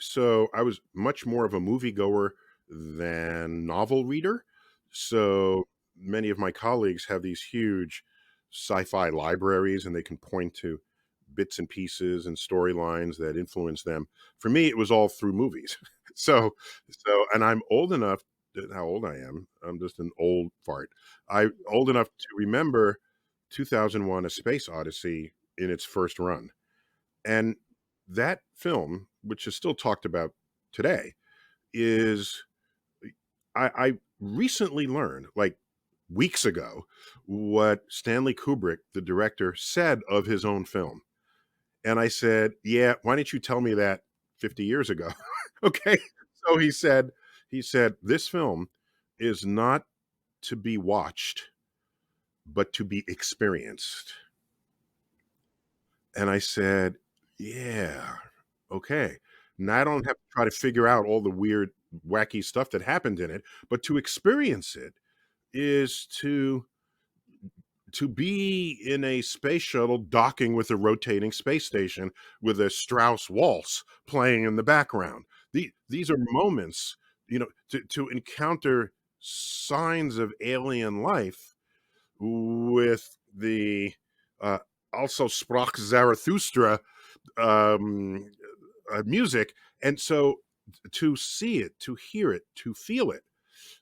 So I was much more of a moviegoer than novel reader. So many of my colleagues have these huge sci-fi libraries and they can point to bits and pieces and storylines that influence them. For me, it was all through movies. And I'm old enough how old I am. I'm just an old fart. I old enough to remember 2001 A Space Odyssey in its first run. And that film, which is still talked about today, is I recently learned, like weeks ago, what Stanley Kubrick, the director, said of his own film. And I said, "Yeah, why didn't you tell me that 50 years ago?" Okay. So he said, "This film is not to be watched, but to be experienced." And I said, "Yeah, okay. Now I don't have to try to figure out all the weird, wacky stuff that happened in it, but to experience it is to be in a space shuttle docking with a rotating space station with a Strauss waltz playing in the background. These are moments, to encounter signs of alien life with the also Sprach Zarathustra um, music. And so to see it, to hear it, to feel it,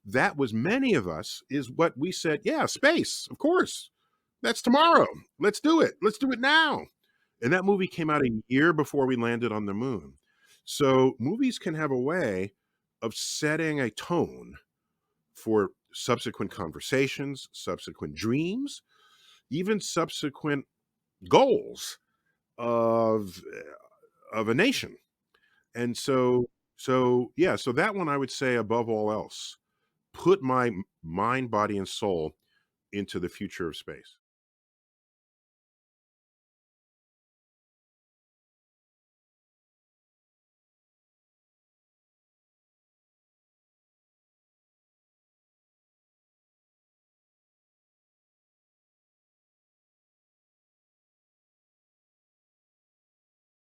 that was many of us is what we said, yeah, space, of course. That's tomorrow. Let's do it. Let's do it now. And that movie came out a year before we landed on the moon. So movies can have a way of setting a tone for subsequent conversations, subsequent dreams, even subsequent goals of of a nation. And so that one I would say above all else, put my mind, body, and soul into the future of space.